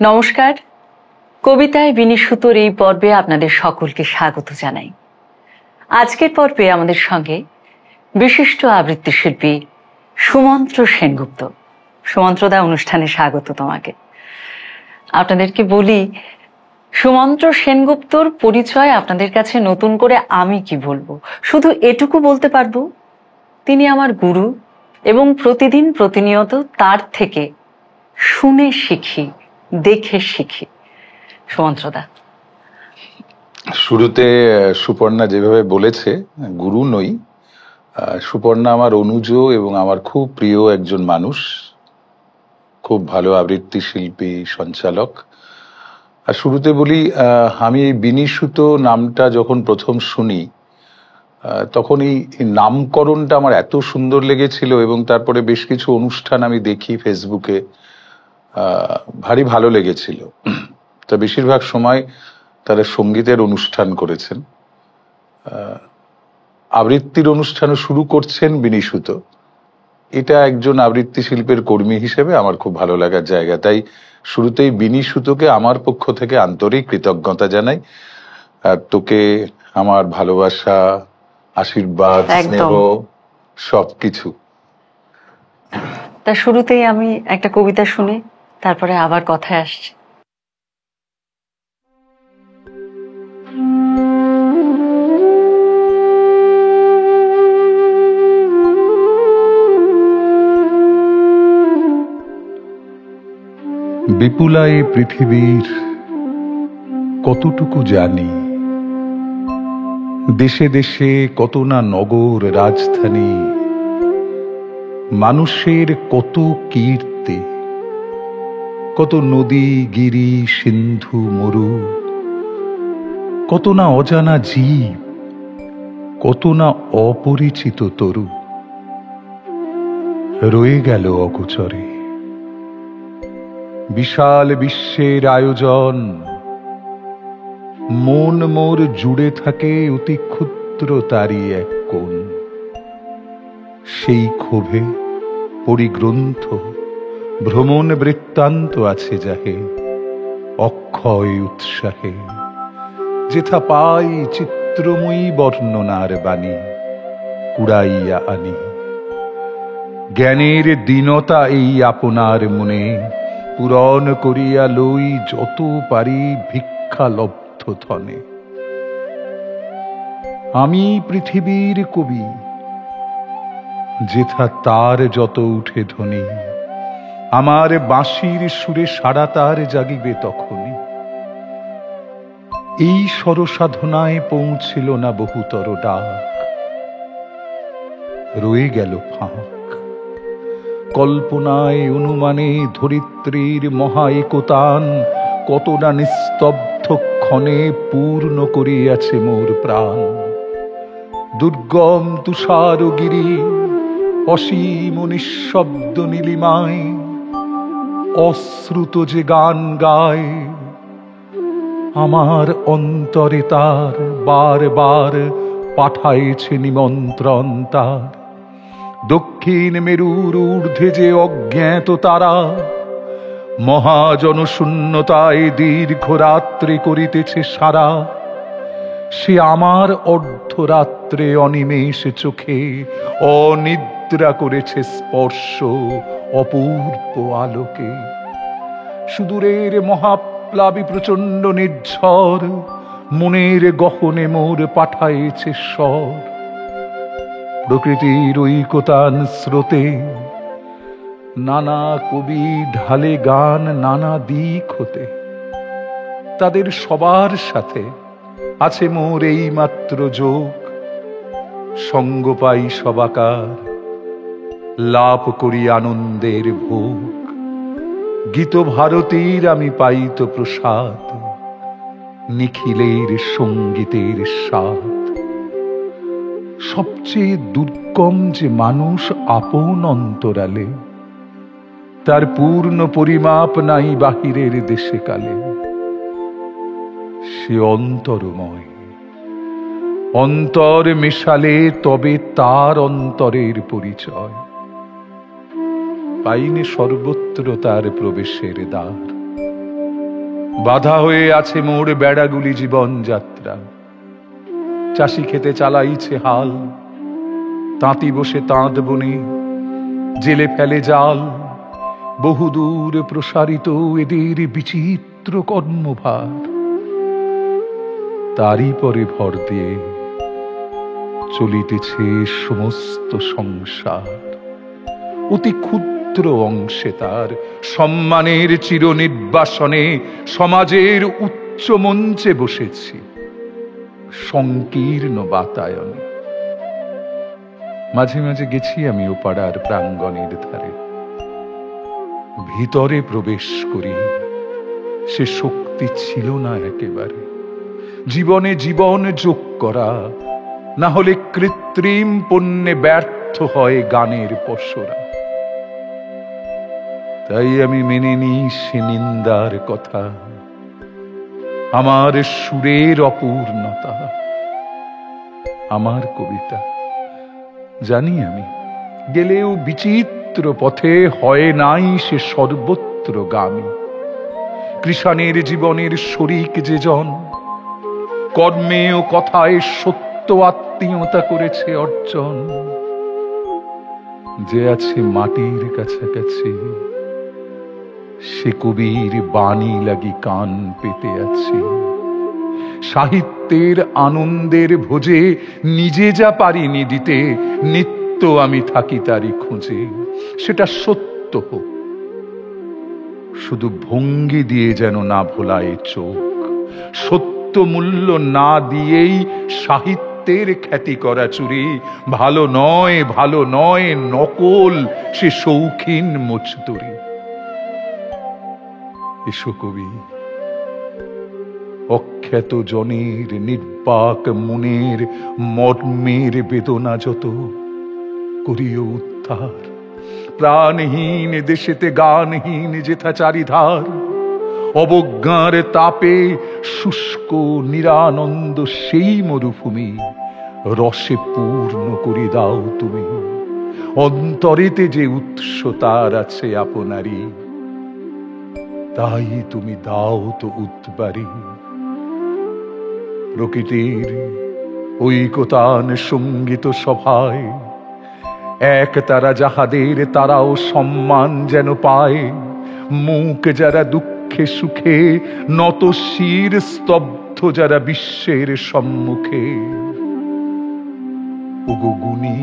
নমস্কার, কবিতায় বিনিশুতোর এই পর্বে আপনাদের সকলকে স্বাগত জানাই। আজকের পর্বে আমাদের সঙ্গে বিশিষ্ট আবৃত্তি শিল্পী সুমন্ত্র সেনগুপ্ত। সুমন্ত্রদা, অনুষ্ঠানে স্বাগত তোমাকে। আপনাদেরকে বলি, সুমন্ত্র সেনগুপ্তর পরিচয় আপনাদের কাছে নতুন করে আমি কি বলবো, শুধু এটুকু বলতে পারবো, তিনি আমার গুরু এবং প্রতিনিয়ত তার থেকে শুনে শিখি, দেখে শিখি। সুমন্ত্রদা, শুরুতে সুপর্ণা যেভাবে বলেছে, গুরু নই, সুপর্ণা আমার অনুজ এবং আমার খুব প্রিয় একজন মানুষ, খুব ভালো আবৃত্তি শিল্পী, সঞ্চালক। আর শুরুতে বলি, আমি এই বিনিশুতো নামটা যখন প্রথম শুনি তখন এই নামকরণটা আমার এত সুন্দর লেগেছিল এবং তারপরে বেশ কিছু অনুষ্ঠান আমি দেখি ফেসবুকে, ভারী ভালো লেগেছিল। তা বেশিরভাগ সময় তারা সঙ্গীতের অনুষ্ঠান করেছেন, আবৃত্তির অনুষ্ঠানও শুরু করছেন বিনিশুতো। এটা একজন আবৃত্তি শিল্পের কর্মী হিসেবে আমার খুব ভালো লাগার জায়গা। তাই শুরুতেই বিনিশুতোকে আমার পক্ষ থেকে আন্তরিক কৃতজ্ঞতা জানাই। আর তোকে আমার ভালোবাসা, আশীর্বাদ, স্নেহ সবকিছু। তা শুরুতেই আমি একটা কবিতা শুনে তারপরে আবার কথায় আসছি। বিপুলায় পৃথিবীর কতটুকু জানি, দেশে দেশে কত না নগর রাজধানী, মানুষের কত কীর্তি, কত নদী গিরি সিন্ধু মরু, কত না অজানা জীব, কত না অপরিচিত তরু রয়ে গেল অগোচরে। বিশাল বিশ্বের আয়োজন, মন মোর জুড়ে থাকে অতি ক্ষুদ্র তারই এক কোণ। সেই ক্ষোভে পরিগ্রন্থ ভ্রমণ বৃত্তান্ত আছে যাহে, অক্ষয় উৎসাহে যেথা পাই চিত্রময়ী বর্ণনার বাণী কুড়াইয়া আনি। জ্ঞানের দীনতা এই আপনার মনে পূরণ করিয়া লই যত পারি ভিক্ষা লব্ধ ধনে। আমি পৃথিবীর কবি, যেথা তার যত উঠে ধ্বনি, আমার বাঁশির সুরে সারা তার জাগিবে তখনই। এই স্বরসাধনায় পৌঁছিল না বহুতর ডাক, রয়ে গেল ফাঁক। কল্পনায় অনুমানে ধরিত্রীর মহা একতান কত না নিস্তব্ধ ক্ষণে পূর্ণ করিয়াছে মোর প্রাণ। দুর্গম তুষারগিরি অসীম নিঃশব্দ নীলিমায় অশ্রুত যে গান গায়, আমার অন্তরে তার বার বার পাঠাইছে নিমন্ত্রণ তার। দক্ষিণ মেরুর ঊর্ধ্বে যে অজ্ঞাত তারা, মহাজনশূন্যতায় দীর্ঘ রাত্রি করিতেছে সারা। সে আমার অর্ধরাত্রে অনিমেষ চোখে অনিদ্রা করেছে স্পর্শ অপূর্ব আলোকে। সুদূরের মহাপ্লাবী প্রচণ্ড নির্ঝর মনের গহনে মোর পাঠাইছে স্বর। প্রকৃতির ঐকতান স্রোতে নানা কবি ঢালে গান নানা দিক হতে। তাদের সবার সাথে আছে মোর এই মাত্র যোগ, সঙ্গ পাই সবাকার, লাভ করি আনন্দের ভোগ। গীত ভারতীর আমি পাইত প্রসাদ, নিখিলের সঙ্গীতের স্বাদ। সবচেয়ে দুর্গম যে মানুষ আপন অন্তরালে, তার পূর্ণ পরিমাপ নাই বাহিরের দেশে কালে। সে অন্তরময়, অন্তর মেশালে তবে তার অন্তরের পরিচয়। পাইনি সর্বত্র তার প্রবেশের দ্বার, বাধা হয়ে আছে মোর বেড়াগুলি জীবন যাত্রা। চাষি খেতে চালাইছে হাল, তাঁতি বসে তাঁত বনে, জেলে ফেলে জাল। বহুদূর প্রসারিত এদের বিচিত্র কর্মভার, তারই পরে ভর দিয়ে চলিতেছে সমস্ত সংসার। অতি ক্ষুদ্র অংশে তার সম্মানের চিরনির্বাসনে সমাজের উচ্চ মঞ্চে বসেছি, সংকীর্ণ বাতায়নে। মাঝে মাঝে গেছি আমি ও পাড়ার প্রাঙ্গণের ধারে। ভিতরে প্রবেশ করি, সে শক্তি ছিল না একেবারে। জীবনে জীবন যোগ করা, না হলে কৃত্রিম পণ্যে ব্যর্থ হয় গানের পসরা। তাই আমি মেনে নিই সে নিন্দার কথা, আমার সুরের অপূর্ণতা। আমার কবিতা জানি আমি গেলেও বিচিত্র পথে হয় নাই সে সর্বত্র গামী। কৃষাণের জীবনের শরিক যে জন, কর্মে ও কথায় সত্য আত্মীয়তা করেছে অর্জন। যে আছে মাটির কাছাকাছি, সে কবির বাণী লাগি কান পেতে আছি। সাহিত্যের আনন্দের ভোজে নিজে যা পারিনি দিতে, নিত্য আমি থাকি তারই খোঁজে। সেটা সত্য হোক, শুধু ভঙ্গি দিয়ে যেন না ভোলায় চোখ। সত্য মূল্য না দিয়েই সাহিত্যের খ্যাতি করা চুরি। ভালো নয়, ভালো নয় নকল সে শৌখিন মজদুরি। এসো কবি, অখ্যাত জনের নির্বাক মনের মর্মের বেদনা যত করিও উদ্ধার। প্রাণহীন দেশেতে গানহীন যেথা চারিধার, অবজ্ঞার তাপে শুষ্ক নিরানন্দ সেই মরুভূমি রসে পূর্ণ করি দাও তুমি। অন্তরেতে যে উৎস তার আছে আপনারই, তাই তুমি দাও তো উদ্বারি। প্রকৃতির ঐকতান সঙ্গীত সভায় এক তারা যাহাদের, তারাও সম্মান যেন পায়। মুখ যারা দুঃখে সুখে, নত শির স্তব্ধ যারা বিশ্বের সম্মুখে। ওগো গুণী,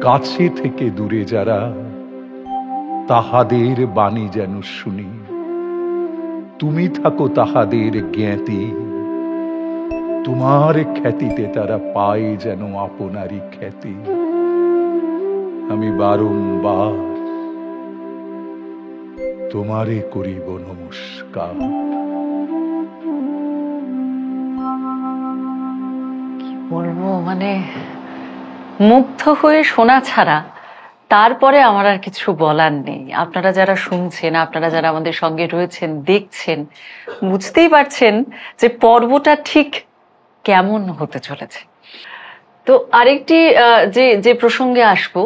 কাছে থেকে দূরে যারা, তাহাদের বাণী যেন শুনি। তুমি থাকো তাহাদের জ্ঞাতি, তোমার খ্যাতিতে তারা পায় যেন আপনারই খ্যাতি। আমি বারংবার তোমারে করিব নমস্কার। কি বলবো, মানে মুগ্ধ হয়ে শোনা ছাড়া তারপরে আমার আর কিছু বলার নেই। আপনারা যারা শুনছেন, আপনারা যারা আমাদের সঙ্গে রয়েছেন, দেখছেন, বুঝতেই পারছেন যে পর্বটা ঠিক কেমন হতে চলেছে। তো আরেকটি যে প্রসঙ্গে আসবো,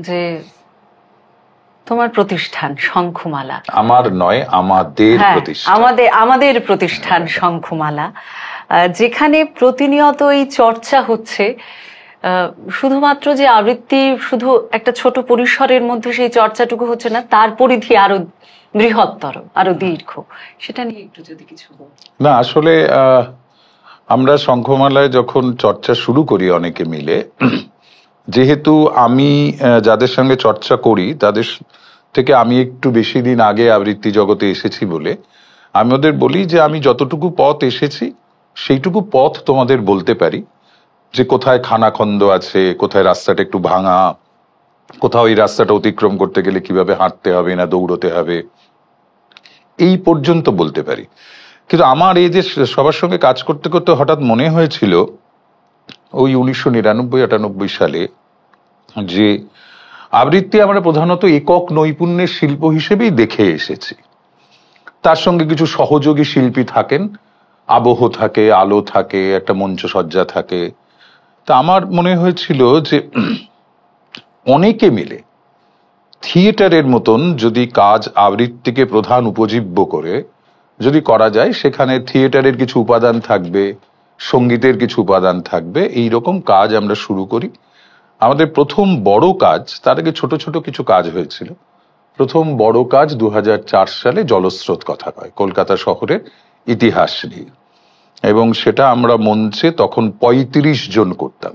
যে তোমার প্রতিষ্ঠান শঙ্খমালা। আমার নয়, আমাদের প্রতিষ্ঠান। আমাদের প্রতিষ্ঠান শঙ্খমালা, যেখানে প্রতিনিয়ত এই চর্চা হচ্ছে। শুধুমাত্র যে আবৃত্তি শুধু একটা ছোট পরিসরের মধ্যে সেই চর্চাটুকু হচ্ছে না, তার পরিধি আরো বৃহত্তর, আরো দীর্ঘ। সেটা নিয়ে একটু যদি কিছু বল। না, আসলে আমরা শঙ্খমালায় যখন চর্চা শুরু করি অনেকে মিলে, যেহেতু আমি যাদের সঙ্গে চর্চা করি তাদের থেকে আমি একটু বেশি দিন আগে আবৃত্তি জগতে এসেছি বলে আমি ওদের বলি যে আমি যতটুকু পথ এসেছি সেইটুকু পথ তোমাদের বলতে পারি, যে কোথায় খানাখন্দ আছে, কোথায় রাস্তাটা একটু ভাঙা, কোথাও এই রাস্তাটা অতিক্রম করতে গেলে কিভাবে হাঁটতে হবে না দৌড়তে হবে, এই পর্যন্ত বলতে পারি। কিন্তু আমার এই যে সবার সঙ্গে কাজ করতে করতে হঠাৎ মনে হয়েছিল ওই 1999-98 সালে যে আবৃত্তি আমরা প্রধানত একক নৈপুণ্যের শিল্প হিসেবেই দেখে এসেছি। তার সঙ্গে কিছু সহযোগী শিল্পী থাকেন, আবহ থাকে, আলো থাকে, একটা মঞ্চসজ্জা থাকে। তা আমার মনে হয়েছিল যে অনেকে মিলে থিয়েটারের মতন যদি কাজ আবৃত্তিকে প্রধান উপজীব্য করে যদি করা যায়, সেখানে থিয়েটারের কিছু উপাদান থাকবে, সঙ্গীতের কিছু উপাদান থাকবে, এই রকম কাজ আমরা শুরু করি। আমাদের প্রথম বড় কাজ, তার আগে ছোট ছোট কিছু কাজ হয়েছিল। প্রথম বড় কাজ 2004 সালে জলস্রোত কথা কয়, কলকাতা শহরের ইতিহাস নিয়ে, এবং সেটা আমরা মঞ্চে তখন 35 জন করতাম,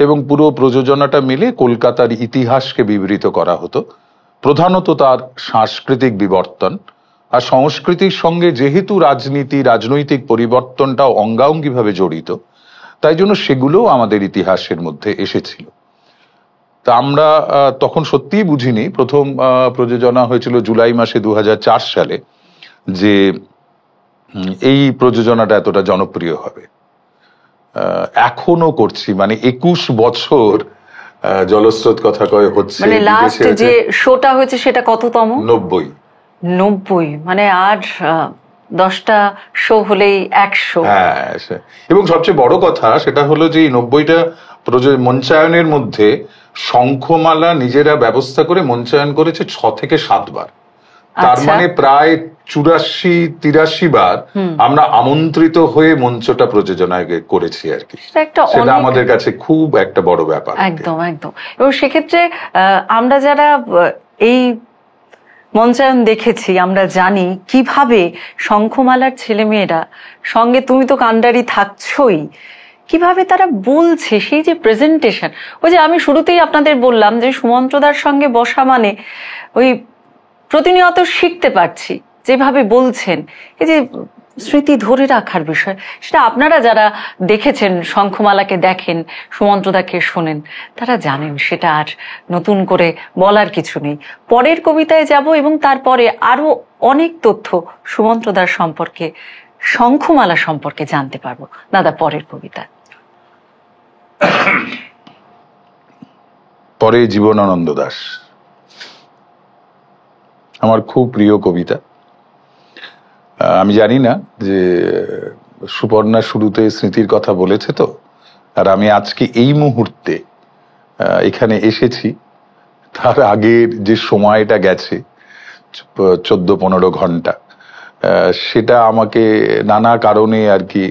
এবং পুরো প্রযোজনাটা মিলে কলকাতার ইতিহাসকে বিবৃত করা হতো, প্রধানত তার সাংস্কৃতিক বিবর্তন। আর সংস্কৃতির সঙ্গে যেহেতু রাজনৈতিক পরিবর্তনটা অঙ্গাঙ্গিভাবে জড়িত, তাই জন্য সেগুলোও আমাদের ইতিহাসের মধ্যে এসেছিল। তা আমরা তখন সত্যিই বুঝিনি, প্রথম প্রযোজনা হয়েছিল জুলাই মাসে 2004 সালে, যে এই প্রযোজনাটা এতটা জনপ্রিয় হবে। এখনো করছি, মানে 21 বছর জলস্রোত কথা কয় হচ্ছে। মানে লাস্ট যে শোটা হয়েছে সেটা কততম? 90। মানে আর 10টা শো হলেই 100। হ্যাঁ, এবং সবচেয়ে বড় কথা সেটা হলো যে 90টা মঞ্চায়নের মধ্যে শঙ্খমালা নিজেরা ব্যবস্থা করে মঞ্চায়ন করেছে 6 থেকে 7 বার। তার মানে প্রায় 84-83 বার আমরা আমন্ত্রিত হয়ে মঞ্চটা প্রযোজনা করেছি আর কি। সেটা আমাদের কাছে খুব একটা বড় ব্যাপার। একদম একদম। এবং সেক্ষেত্রে আমরা যারা এই মঞ্চায়ন দেখেছি, আমরা জানি কিভাবে শঙ্খমালার ছেলেমেয়েরা সঙ্গে, তুমি তো কান্ডারি থাকছই, কিভাবে তারা বলছে, সেই যে প্রেজেন্টেশন। ওই যে আমি শুরুতেই আপনাদের বললাম যে সুমন্ত্রদার সঙ্গে বসা মানে ওই প্রতিনিয়ত শিখতে পারছি, যেভাবে বলছেন, এই যে স্মৃতি ধরে রাখার বিষয়, সেটা আপনারা যারা দেখেছেন, শঙ্খমালাকে দেখেন, সুমন্ত্রদাকে শোনেন, তারা জানেন, সেটা আর নতুন করে বলার কিছু নেই। পরের কবিতায় যাব এবং তারপরে আরো অনেক তথ্য সুমন্ত্রদার সম্পর্কে, শঙ্খমালা সম্পর্কে জানতে পারবো। দাদা, পরের কবিতা। পরে জীবনানন্দ দাশ, আমার খুব প্রিয় কবিতা। আমি জানি না যে সুপর্ণা শুরুতে স্মৃতির কথা বলেছে তো, আর আমি আজকে এই মুহূর্তে এখানে এসেছি, তার আগের যে সময়টা গেছে 14-15 ঘন্টা, সেটা আমাকে নানা কারণে আর কি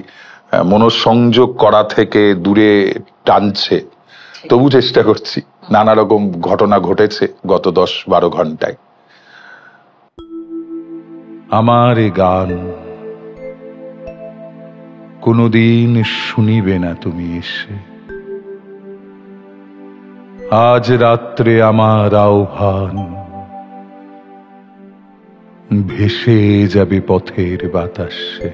মনোসংযোগ করা থেকে দূরে টানছে। তবু চেষ্টা করছি, নানা রকম ঘটনা ঘটেছে গত 10-12 ঘন্টায়। আমার গান কোনদিন শুনিবে না তুমি এসে, আজ রাত্রে আমার আহ্বান ভেসে যাবে পথের বাতাসে,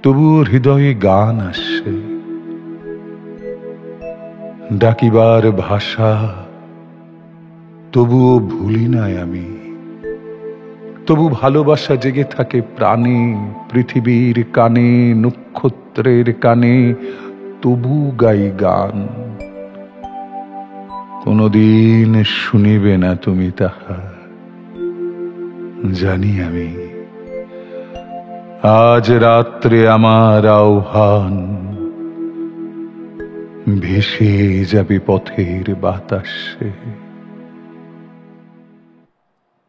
তবুও হৃদয়ে গান আসে, ডাকিবার ভাষা তবুও ভুলি নাই আমি, তবু ভালোবাসা জেগে থাকে প্রাণে, পৃথিবীর কানে, নক্ষত্রের কানে, তবু গাই গান। কোনদিন শুনিবে না তুমি তাহা জানি আমি, আজ রাত্রে আমার আহ্বান ভেসে যাবে পথের বাতাসে।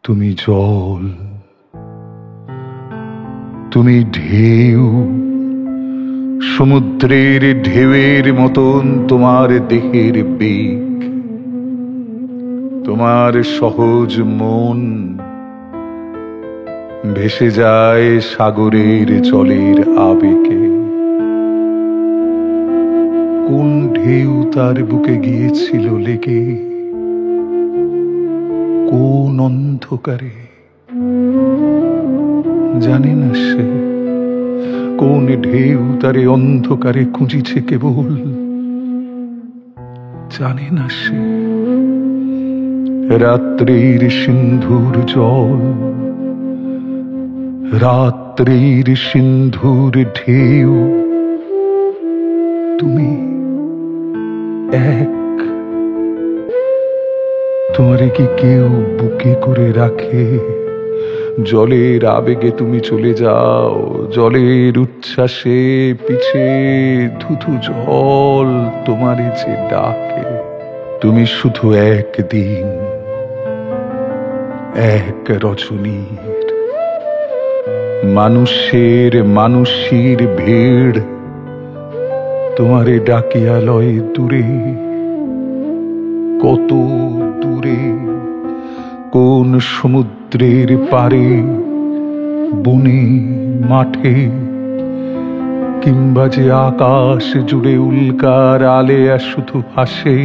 তুমি জল, তুমি ঢেউ, সমুদ্রের ঢেউয়ের মতন তোমার দেহের বেগ, তোমার সহজ মন ভেসে যায় সাগরের জলের আবেগে। কোন ঢেউ তার বুকে গিয়েছিল লেগে, কোন অন্ধকারে জানে না সে, কোন ঢেউ তারে অন্ধকারে খুঁজিছে কেবল জানে না সে। রাত্রির সিন্ধুর জল, রাত্রির সিন্ধুর ঢেউ, তুমি এক, তোমারে কি কেউ বুকে করে রাখে? জলের আবেগে তুমি চলে যাও, জলের উচ্ছ্বাসে পিছে ধুধু জল তোমারে যে ডাকে। তুমি শুধু একদিন, এক রজনীর, মানুষের মানুষের ভিড় তোমারে ডাকিয়া লয় দূরে, কত দূরে, কোন সমুদ্রের পারে, বনে মাঠে, কিংবা যে আকাশ জুড়ে উল্কার আলেয়া শুধু ভাসে,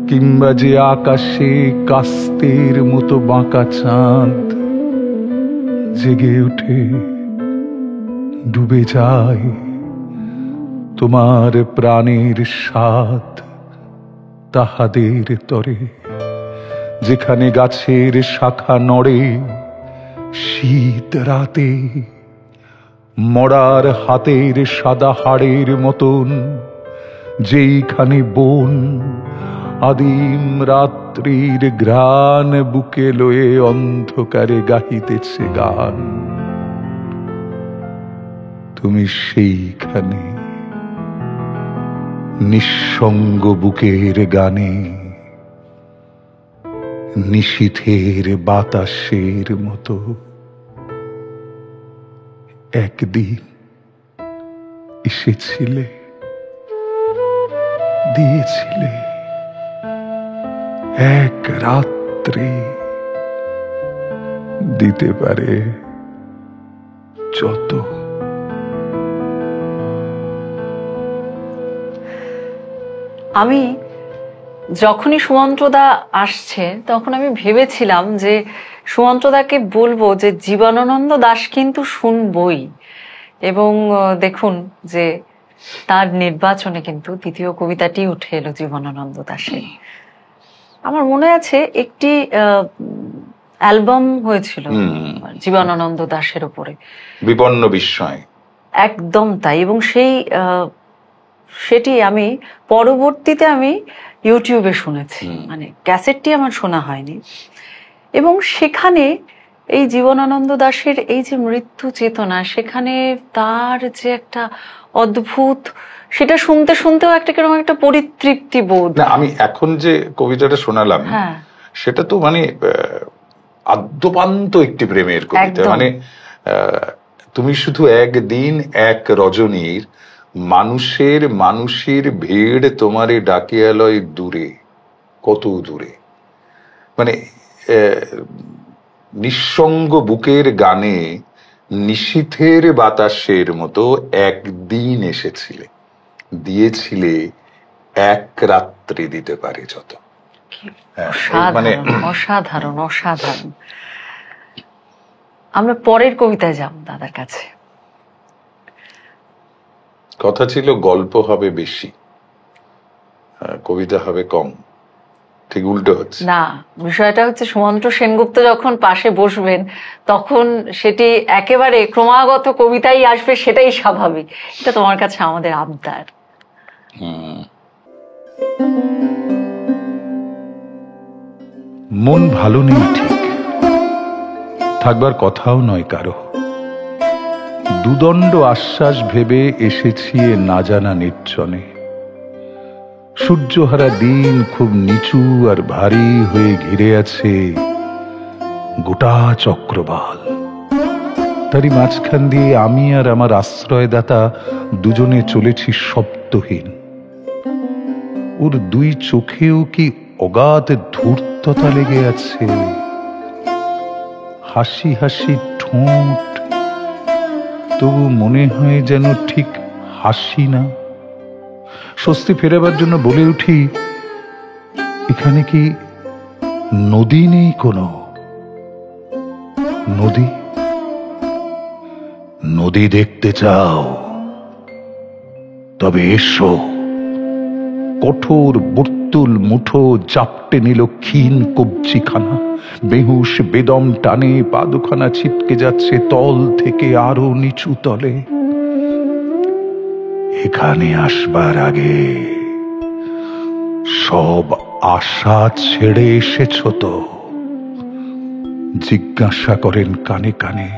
কিংবা যে আকাশে কাস্তের মতো বাঁকা চাঁদ জেগে ওঠে, ডুবে যায় তোমার প্রাণের স্বাদ তাহাদের তরে, যেখানে গাছের শাখা নড়ে শীত রাতে, মরার হাতের সাদা হাড়ের মতন, যেইখানে বন আদিম রাত্রির ঘ্রাণ বুকে লয়ে অন্ধকারে গাহিতেছে গান। তুমি সেইখানে নিঃসঙ্গ বুকের গানে, নিশীথের বাতাসের মতো একদিন এসেছিলে, দিয়েছিলে এক রাত্রে, দিতে পারে যত। আমি যখনই সুমন্ত্রদা আসছে তখন আমি ভেবেছিলাম যে সুমন্ত্রদাকে বলবো যে জীবনানন্দ দাশ কিন্তু শুনবই, এবং দেখুন যে তার নির্বাচনে কিন্তু দ্বিতীয় কবিতাটি উঠে এলো জীবনানন্দ দাশের। আমার মনে আছে একটি অ্যালবাম হয়েছিল জীবনানন্দ দাশের উপরে, বিপন্ন বিস্ময়, একদম তাই। এবং সেটি আমি পরবর্তীতে আমি ইউটিউবে শুনেছি, মানে ক্যাসেটটি আমার শোনা হয়নি। এবং সেখানে এই জীবনানন্দ দাশের এই যে মৃত্যু চেতনা, সেখানে তার যে একটা অদ্ভুত, সেটা শুনতে শুনতেও একটা কিরকম একটা পরিতৃপ্তি বোধ। না, আমি এখন যে কবিতাটা শোনালাম সেটা তো মানে আদ্যপান্ত একটি প্রেমের কবিতা। মানে তুমি শুধু একদিন, এক রজনীর, মানুষের মানুষের ভিড় তোমারে ডাকিয়া লয় দূরে, কত দূরে। মানে নিঃসঙ্গ বুকের গানে নিশীথের বাতাসের মতো একদিন এসেছিলে, দিয়েছিলে এক রাত্রি, দিতে পারে যত। মানে অসাধারণ অসাধারণ। আমরা পরের কবিতায় যাব দাদার কাছে। কথা ছিল গল্প হবে বেশি, কবিতা হবে কম, ঠিক উল্টো হচ্ছে। না, বিষয়টা হচ্ছে সুমন্ত্র সেনগুপ্ত যখন পাশে বসবেন তখন সেটি একেবারে ক্রমাগত কবিতাই আসবে, সেটাই স্বাভাবিক। এটা তোমার কাছে আমাদের আবদার। মন ভালো নেই ঠিক, থাকবার কথাও নয় কারো, দুদণ্ড আশ্বাস ভেবে এসেছি এ না জানা নির্জনে। সূর্যহারা দিন খুব নিচু আর ভারী হয়ে ঘিরে আছে গোটা চক্রবাল, তারই মাঝখান দিয়ে আমি আর আমার আশ্রয়দাতা দুজনে চলেছি শব্দহীন। ওর দুই চোখেও কি অগাধ ধূর্ততা লেগে আছে, হাসি হাসি ঠোঁট, তবু মনে হয় যেন ঠিক হাসি না। স্বস্তি ফেরাবার জন্য বলে উঠি, এখানে কি নদী নেই? কোনো নদী? নদী দেখতে চাও? তবে এসো। কঠোর বর্তুল মুঠো চাপটে নিল ক্ষীণ কবজিখানা, বেহুশ বেদম টানে পা দুখানা ছিটকে যাচ্ছে তল থেকে আরো নিচু তলে। এখানে আসবার আগে সব আশা ছেড়ে এসেছ তো? জিজ্ঞাসা করেন কানে কানে।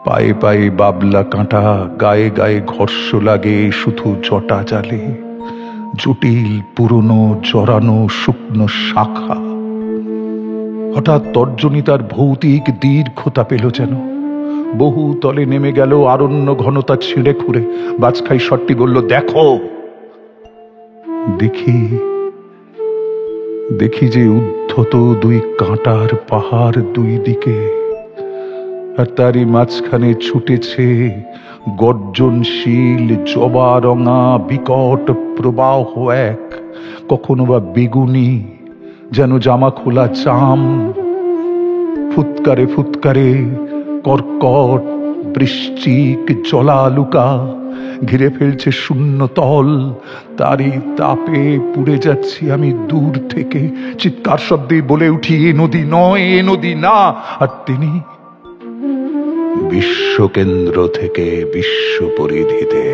পায়ে পায়ে বাবলা কাঁটা, গায়ে গায়ে ঘর্ষ লাগে শুধু জটা জালে। জটিল পুরনো জড়ানো শুকনো শাখা। হঠাৎ তর্জনী তার ভৌতিক দীর্ঘতা পেল যেন, বহু তলে নেমে গেল আরণ্য ঘনতা ছিঁড়ে খুঁড়ে। বাজখাই শটটি বলল, দেখো। দেখি দেখি যে উদ্ধত দুই কাঁটার পাহাড় দুই দিকে, আর তারই মাঝখানে ছুটেছে গর্জনশীল জবা রঙা বিকট প্রবাহ এক, কখনো বা বেগুনি যেন জামা খোলা চাম। ফুৎকারে ফুৎকারে কর্কট বৃশ্চিক জলালুকা ঘিরে ফেলছে শূন্য তল। তারই তাপে পুড়ে যাচ্ছি আমি দূর থেকে। চিৎকার শব্দে বলে উঠি, এ নদী নয়, এ নদী না। আর তিনি বিশ্বকেন্দ্র থেকে বিশ্ব পরিধিতে,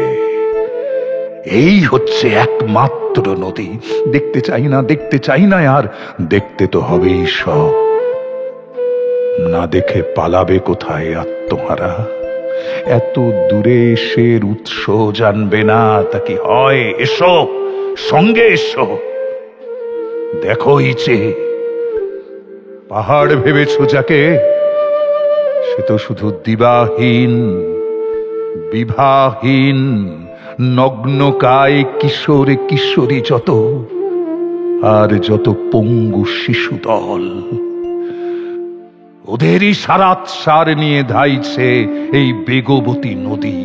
এই হচ্ছে একমাত্র নদী। দেখতে চাই না, দেখতে চাই না, আর দেখতে তো হবেই সব। না দেখে পালাবে কোথায় আত্মহারা? এত দূরে এসে উৎস জানবে না তা কি হয়? এসো, সঙ্গে এসো। দেখো ইচে, পাহাড় ভেবেছ যাকে, সে তো শুধু দিবাহীন বিবাহহীন নগ্নকায় কিশোর কিশোরী যত, আর যত পঙ্গু শিশু দল, ওদেরই সারাত সার নিয়ে ধাইছে এই বেগবতী নদী।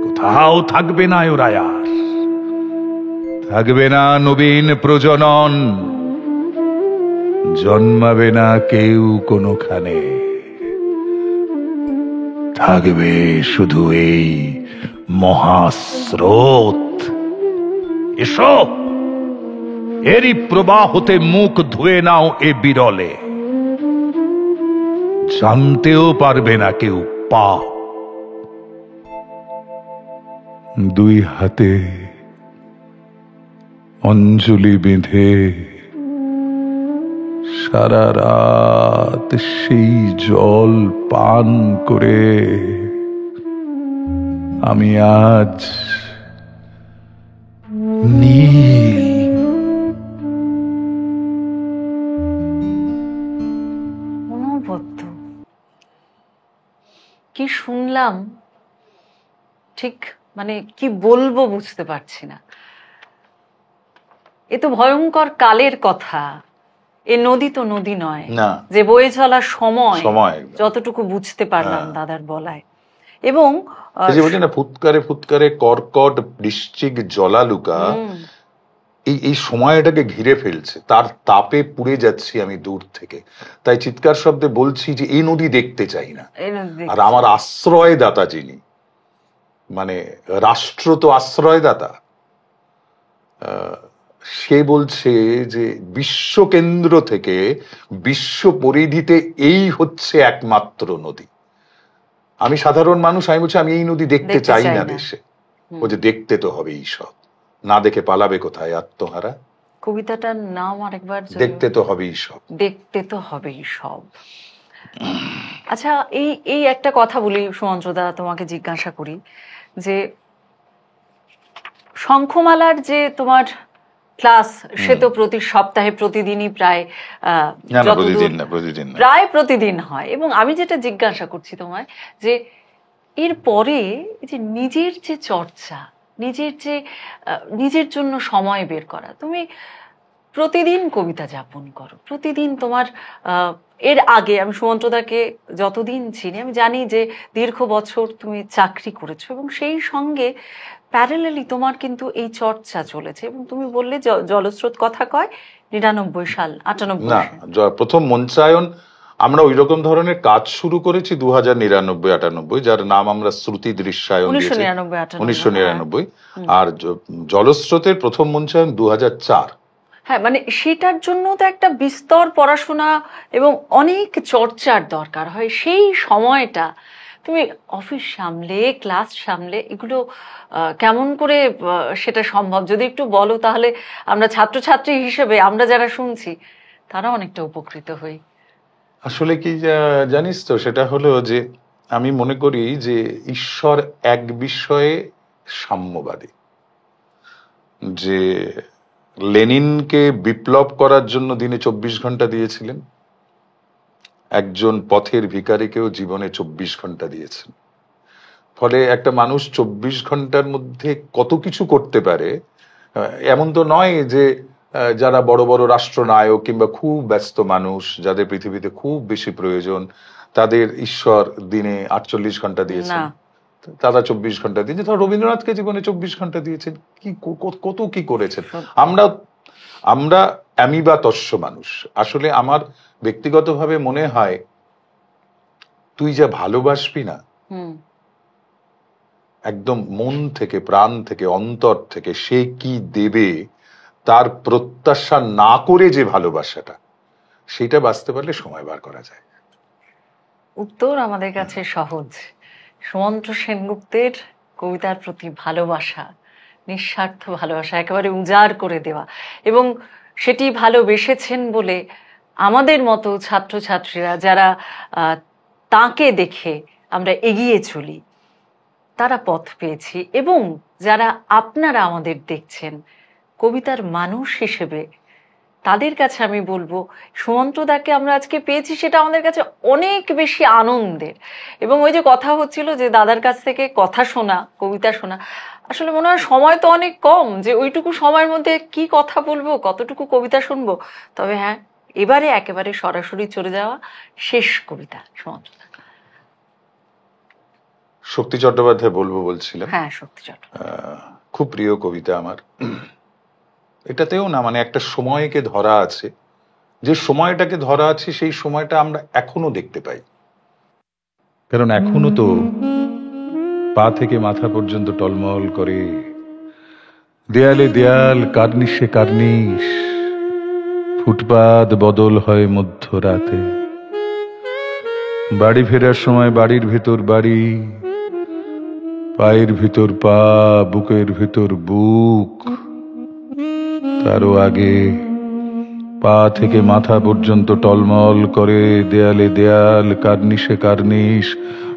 কোথাও থাকবে না ওরা, আর থাকবে না নবীন প্রজনন, জন্মাবে না কেউ কোনোখানে। থাকবে শুধু এই মহাস্রোত। এসো, এরই প্রবাহতে মুখ ধুয়ে নাও এ বিরলে। জানতেও পারবে না কেউ পা। দুই হাতে অঞ্জলি বেঁধে সারা রাত সেই জল পান করে আমি আজ নীল। অনবদ্য কি শুনলাম, ঠিক মানে কি বলবো বুঝতে পারছি না। এ তো ভয়ঙ্কর কালের কথা। এ নদী তো নদী নয়, যে বয়ে চলার সময় যতটুকু বুঝতে পারলাম দাদার বলায়। এবং না, ফুৎকারে ফুৎকারে কর্কট বৃশ্চিক জলালুকা এই সময়টাকে ঘিরে ফেলছে, তার তাপে পুড়ে যাচ্ছি আমি দূর থেকে। তাই চিৎকার শব্দে বলছি যে এই নদী দেখতে চাই না। আর আমার আশ্রয়দাতা যিনি, মানে রাষ্ট্র তো আশ্রয়দাতা, সে বলছে যে বিশ্বকেন্দ্র থেকে বিশ্ব পরিধিতে এই হচ্ছে একমাত্র নদী। আমি সাধারণ মানুষ, আমি বলছি আমি এই নদী দেখতে চাই না দেশে। ও যে দেখতে তো হবে এই সব, না দেখে পালাবে কোথায় আত্মহারা। কবিতাটার নাম আরেকবার। দেখতে তো হবেই সব, দেখতে তো হবেই সব। আচ্ছা, এই একটা কথা বলি সুমন্ত্রদা, তোমাকে জিজ্ঞাসা করি যে শঙ্খমালার যে তোমার ক্লাস, সে তো প্রতি সপ্তাহে প্রতিদিনই প্রায় প্রায় প্রতিদিন হয়। এবং আমি যেটা জিজ্ঞাসা করছি তোমায়, যে এর পরে যে নিজের যে চর্চা, নিজের জন্য সময় বের করা, তুমি প্রতিদিন কবিতা যাপন করো, প্রতিদিন তোমার এর আগে আমি সুমন্ত্রদাকে যতদিন চিনি আমি জানি যে দীর্ঘ বছর তুমি চাকরি করেছো, এবং সেই সঙ্গে প্যারালালি তোমার কিন্তু এই চর্চা চলেছে। এবং তুমি বললে জলস্রোত কথা কয় 99 সাল 98 না, প্রথম মঞ্চায়ন আমরা ওই রকম ধরনের কাজ শুরু করেছি 2099-98, যার নাম আমরা শ্রুতি দৃশ্যায়ন 1999, আর জলস্রোতের প্রথম মঞ্চায়ন 2004। হ্যাঁ, মানে সেটার জন্য তো একটা বিস্তর পড়াশোনা এবং অনেক চর্চার দরকার হয়। সেই সময়টা তুমি অফিস সামলে, ক্লাস সামলে, এগুলো কেমন করে সেটা সম্ভব যদি একটু বলো, তাহলে আমরা ছাত্রছাত্রী হিসেবে আমরা যারা শুনছি তারা অনেকটা উপকৃত হই। আসলে কি জানিস তো, সেটা হলো যে আমি মনে করি যে ঈশ্বর এক বিষয়ে সাম্যবাদী। যে লেনিনকে বিপ্লব করার জন্য দিনে 24 ঘন্টা দিয়েছিলেন, একজন পথের ভিখারিকেও জীবনে 24 ঘন্টা দিয়েছেন। ফলে একটা মানুষ 24 ঘন্টার মধ্যে কত কিছু করতে পারে। এমন তো নয় যে যারা বড় বড় রাষ্ট্রনায়ক কিংবা খুব ব্যস্ত মানুষ, যাদের পৃথিবীতে খুব বেশি প্রয়োজন, তাদের ঈশ্বর দিনে 48 ঘন্টা দিয়েছেন, তারা 24 ঘন্টা দিয়েছে। ধর রবীন্দ্রনাথকে জীবনে 24 ঘন্টা দিয়েছেন, কি কত কি করেছেন। আমরা অ্যামিবা তস্য মানুষ। আসলে আমার ব্যক্তিগতভাবে মনে হয়, তুই যা ভালোবাসবি না একদম মন থেকে, প্রাণ থেকে, অন্তর থেকে, সে কি দেবে তার প্রত্যাশা না করে যে ভালোবাসাটা, সেটা বাঁচতে পারলে সময় বার করা যায়। উত্তর আমাদের কাছে সহজ। সুমন্ত্র সেনগুপ্তের কবিতার প্রতি ভালোবাসা, নিঃস্বার্থ ভালোবাসা, একেবারে উজাড় করে দেওয়া, এবং সেটি ভালোবেসেছেন বলে আমাদের মতো ছাত্রছাত্রীরা যারা তাকে দেখে আমরা এগিয়ে চলি, তারা পথ পেয়েছি। এবং যারা আপনারা আমাদের দেখছেন কবিতার মানুষ হিসেবে, তাদের কাছে আমি বলবো, সুমন্ত্রদাকে আমরা আজকে পেয়েছি, সেটা আমাদের কাছে অনেক বেশি আনন্দের। এবং ওই যে কথা হচ্ছিল যে দাদার কাছ থেকে কথা শোনা, কবিতা শোনা, আসলে মনে হয় সময় তো অনেক কম, যে ওইটুকু সময়ের মধ্যে কি কথা বলবো, কতটুকু কবিতা শুনবো। তবে হ্যাঁ, এবারে একেবারে সরাসরি চলে যাওয়া শেষ কবিতা সুমন্ত্রদা। শক্তি চট্টোপাধ্যায় বলবো বলছিলাম। হ্যাঁ, শক্তি চট্টোপাধ্যায় খুব প্রিয় কবিতা আমার। এটাতেও না, মানে একটা সময়কে ধরা আছে, যে সময়টাকে ধরা আছে সেই সময়টা আমরা এখনো দেখতে পাই। কারণ এখনো তো পা থেকে মাথা পর্যন্ত টলমল করে, দেয়ালে দেয়াল, কার্নিশে কার্নিশ, ফুটপাত বদল হয় মধ্যরাতে, বাড়ি ফেরার সময় বাড়ির ভেতর বাড়ি, পায়ের ভিতর পা, বুকের ভিতর বুক, তারও আগে পা থেকে মাথা পর্যন্ত টলমল করে, দেয়ালে দেয়াল, কার্নিশে কার্নিশ,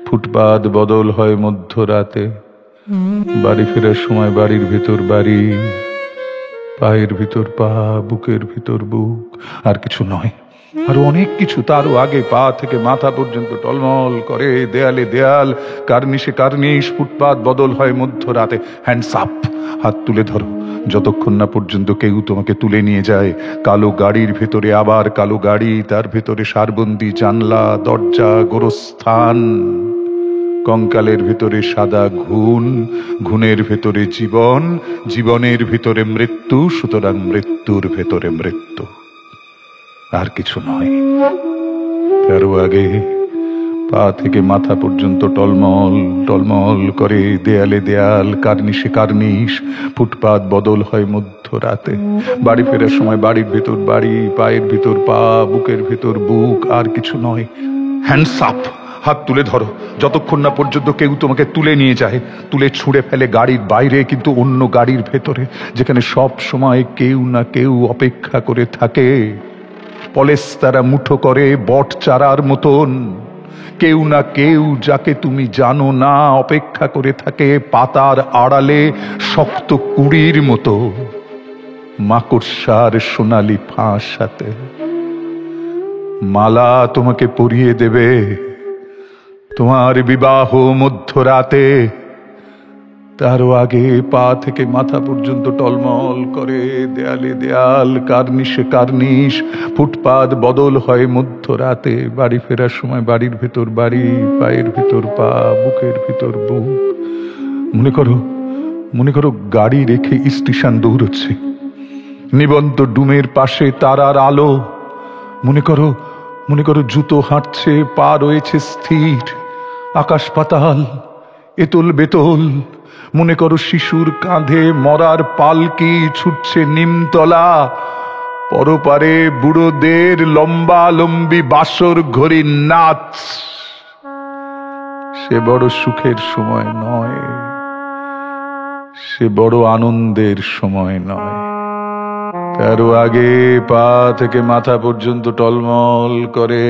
ফুটপাত বদল হয় মধ্যরাতে, বাড়ি ফেরার সময় বাড়ির ভিতর বাড়ি, পায়ের ভিতর পা, বুকের ভিতর বুক, আর কিছু নয়, আরো অনেক কিছু। তারও আগে পা থেকে মাথা পর্যন্ত টলমল করে, দেয়ালে দেয়াল, কার্নিশে কার্নিশ, ফুটপাত বদল হয় মধ্যরাতে। হ্যান্ডস আপ, হাত তুলে ধরো, যতক্ষণ না পর্যন্ত কেউ তোমাকে তুলে নিয়ে যায়। কালো গাড়ির ভেতরে আবার কালো গাড়ি, তার ভেতরে সারবন্দি জানলা, দরজা, গোরস্থান, কঙ্কালের ভেতরে সাদা ঘুণ, ঘুণের ভেতরে জীবন, জীবনের ভেতরে মৃত্যু, সুতরাং মৃত্যুর ভেতরে মৃত্যু, আর কিছু নয়। তারও আগে পা থেকে মাথা পর্যন্ত টলমল টলমল করে, দেয়ালে দেয়াল, কার্নিশে কার্নিশ, ফুটপাত বদল হয় মধ্যরাতে, বাড়ি ফেরার সময় বাড়ির ভেতর বাড়ি, পায়ের ভিতর পা, বুকের ভেতর বুক, আর কিছু নয়। হ্যান্ডস আপ, হাত তুলে ধরো, যতক্ষণ না পর্যন্ত কেউ তোমাকে তুলে নিয়ে যায়, তুলে ছুঁড়ে ফেলে গাড়ির বাইরে, কিন্তু অন্য গাড়ির ভেতরে, যেখানে সব সময় কেউ না কেউ অপেক্ষা করে থাকে, পলেস্তারা মুঠো করে বট চারার মতন, কেউ না কেউ যাকে তুমি জানো না অপেক্ষা করে থাকে পাতার আড়ালে শক্ত কুড়ির মতো, মাকড়সার সোনালি ফাঁস হাতে। মালা তোমাকে পরিয়ে দেবে তোমার বিবাহ মধ্যরাতে, তারও আগে পা থেকে মাথা পর্যন্ত টলমল করে, দেয়ালে দেয়াল, কার্নিশে কার্নিশ, ফুটপাত বদল হয় মধ্যরাতে, বাড়ি ফেরার সময় বাড়ির ভেতর বাড়ি, পায়ের ভিতর পা, বুকের ভিতর বুক। মনে করো গাড়ি রেখে স্টেশন দৌড়চ্ছে, নিবন্ত ডুমের পাশে তারার আলো। মনে করো জুতো হাঁটছে, পা রয়েছে স্থির, আকাশ পাতাল, এতল বেতল। মনে করো শিশুর কাঁধে মরার পালকি ছুটছে নিমতলা, পরপারে বুড়োদের লম্বা লম্বি বাসর ঘড়ির নাচ। সে বড় সুখের সময় নয়, সে বড় আনন্দের সময় নয়। তারও আগে পা থেকে মাথা পর্যন্ত টলমল করে,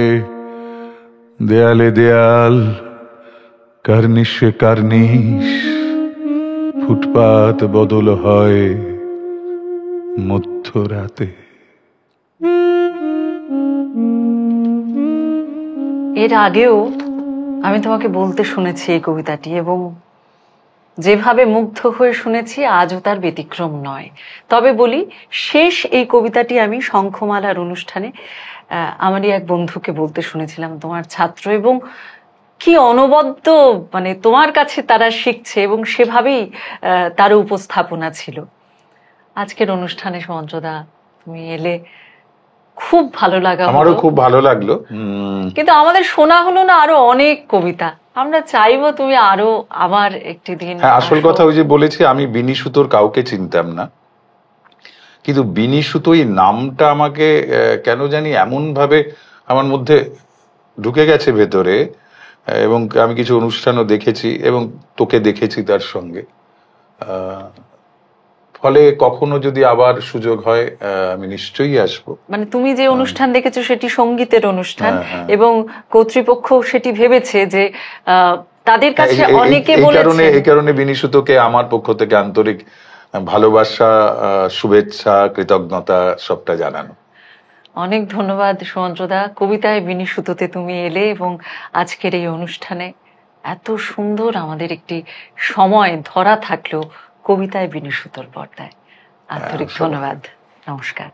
দেয়ালে দেয়াল, কার্নিশে কার্নিশ, ফুটপাত বদল হয় মধ্যরাতে। এর আগেও আমি তোমাকে বলতে শুনেছি এই কবিতাটি, এবং যেভাবে মুগ্ধ হয়ে শুনেছি আজও তার ব্যতিক্রম নয়। তবে বলি, শেষ এই কবিতাটি আমি শঙ্খমালার অনুষ্ঠানে আমারই এক বন্ধুকে বলতে শুনেছিলাম, তোমার ছাত্র, এবং কি অনবদ্য, মানে তোমার কাছে তারা শিখছে, এবং সেভাবেই তার উপস্থাপনা ছিল। আজকের অনুষ্ঠানে সুমন্ত্রদা তুমি এলে, খুব ভালো লাগা আমারও হলো। খুব ভালো লাগলো। কিন্তু আমাদের শোনা হলো না আরো অনেক কবিতা, আমরা চাইবো তুমি আরো আবার একটি দিন। হ্যাঁ, আসল আসো। কথা ওই যে বলেছি, আমি বিনি সুতোর কাউকে চিনতাম না, কিন্তু বিনি সুতোই নামটা আমাকে কেন জানি এমন ভাবে আমার মধ্যে ঢুকে গেছে ভেতরে, এবং আমি কিছু অনুষ্ঠানও দেখেছি এবং তোকে দেখেছি তার সঙ্গে। ফলে কখনো যদি আবার সুযোগ হয় আমি নিশ্চয়ই আসবো। মানে তুমি যে অনুষ্ঠান দেখেছো সেটি সঙ্গীতের অনুষ্ঠান, হ্যাঁ, হ্যাঁ। এবং কর্তৃপক্ষ সেটি ভেবেছে যে তাদের হ্যাঁ, কাছে অনেকে এই কারণে বিনি সুতোকে আমার পক্ষ থেকে আন্তরিক ভালোবাসা, শুভেচ্ছা, কৃতজ্ঞতা সবটা জানানো। অনেক ধন্যবাদ সুমন্ত্রদা। কবিতায় বিনি সুতোতে তুমি এলে, এবং আজকের এই অনুষ্ঠানে এত সুন্দর আমাদের একটি সময় ধরা থাকলো কবিতায় বিনি সুতোর পর্দায়। আন্তরিক ধন্যবাদ। নমস্কার।